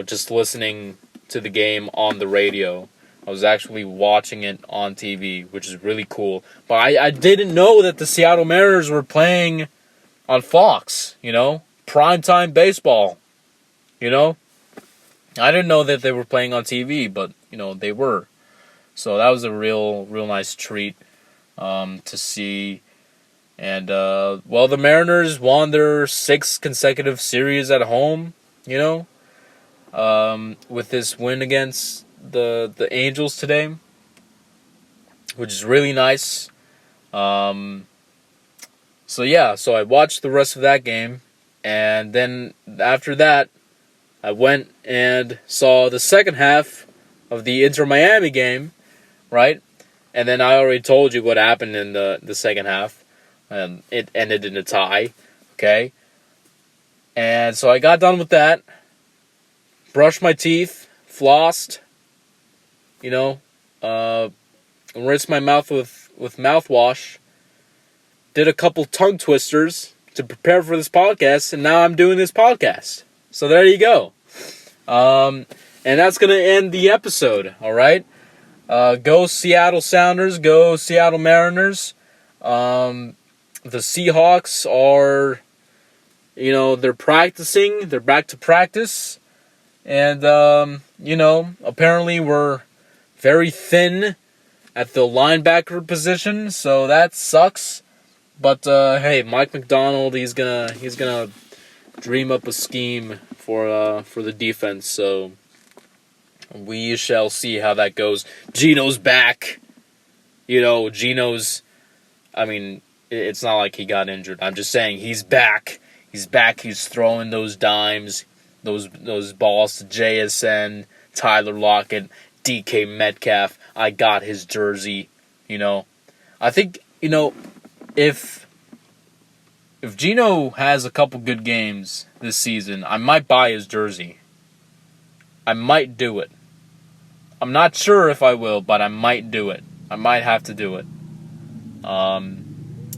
just listening to the game on the radio. I was actually watching it on TV, which is really cool. But I didn't know that the Seattle Mariners were playing on Fox, primetime baseball, I didn't know that they were playing on TV, but, they were. So that was a real nice treat to see. And, the Mariners won their 6th consecutive series at home, with this win against the Angels today, which is really nice. So I watched the rest of that game, and then after that, I went and saw the second half of the Inter-Miami game, right? And then I already told you what happened in the second half. It ended in a tie, okay? And so I got done with that, brushed my teeth, flossed, rinsed my mouth with mouthwash, did a couple tongue twisters to prepare for this podcast, and now I'm doing this podcast. So there you go. And that's going to end the episode, all right? Go Seattle Sounders, go Seattle Mariners. The Seahawks are, they're practicing. They're back to practice. And, apparently we're very thin at the linebacker position, so that sucks. But hey, Mike McDonald, he's gonna dream up a scheme for the defense. So we shall see how that goes. Geno's back. Geno's. I mean, it's not like he got injured. I'm just saying he's back. He's back. He's throwing those dimes, those balls to JSN, Tyler Lockett, DK Metcalf. I got his jersey. I think if Geno has a couple good games this season, I might buy his jersey. I might do it. I'm not sure if I will, but I might do it. I might have to do it.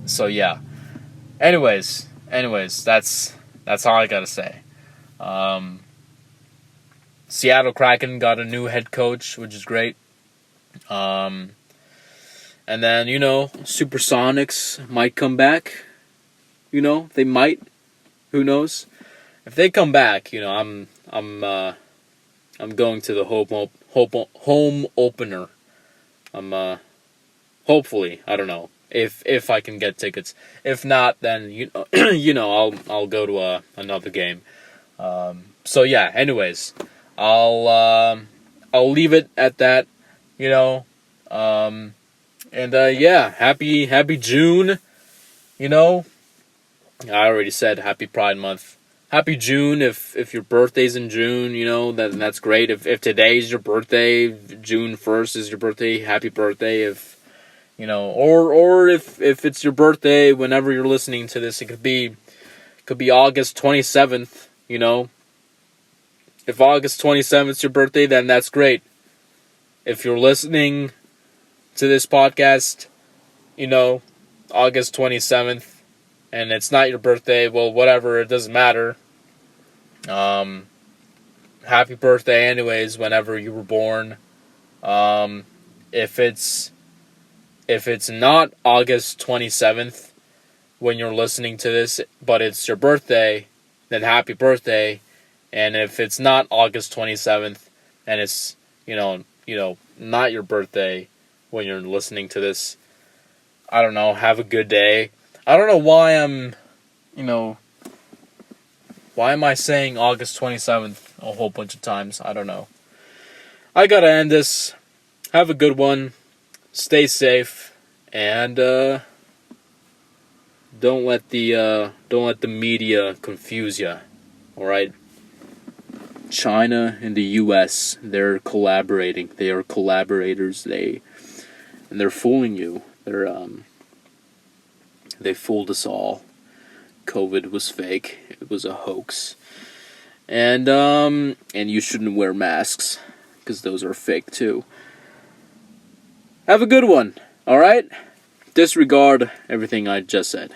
So yeah. Anyways, that's all I gotta say. Seattle Kraken got a new head coach, which is great. And then, Supersonics might come back. They might. Who knows? If they come back, I'm going to the home opener. Hopefully, I don't know if I can get tickets. If not, then I'll go to another game. So yeah. Anyways, I'll leave it at that. Happy June. I already said happy Pride Month. Happy June if your birthday's in June, then that's great. If today's your birthday, June 1st is your birthday, happy birthday. If or if it's your birthday whenever you're listening to this, it could be August 27th, If August 27th is your birthday, then that's great. If you're listening to this podcast, August 27th, and it's not your birthday, well, whatever, it doesn't matter. Happy birthday anyways, whenever you were born. If it's not August 27th when you're listening to this, but it's your birthday, then happy birthday. And if it's not August 27th and it's, not your birthday when you're listening to this, I don't know, have a good day. I don't know why why am I saying August 27th a whole bunch of times? I don't know. I gotta end this. Have a good one. Stay safe. And don't let the media confuse you. Alright? China and the US, they're collaborating. They are collaborators. And they're fooling you. They fooled us all. COVID was fake. It was a hoax. And you shouldn't wear masks, because those are fake too. Have a good one, alright? Disregard everything I just said.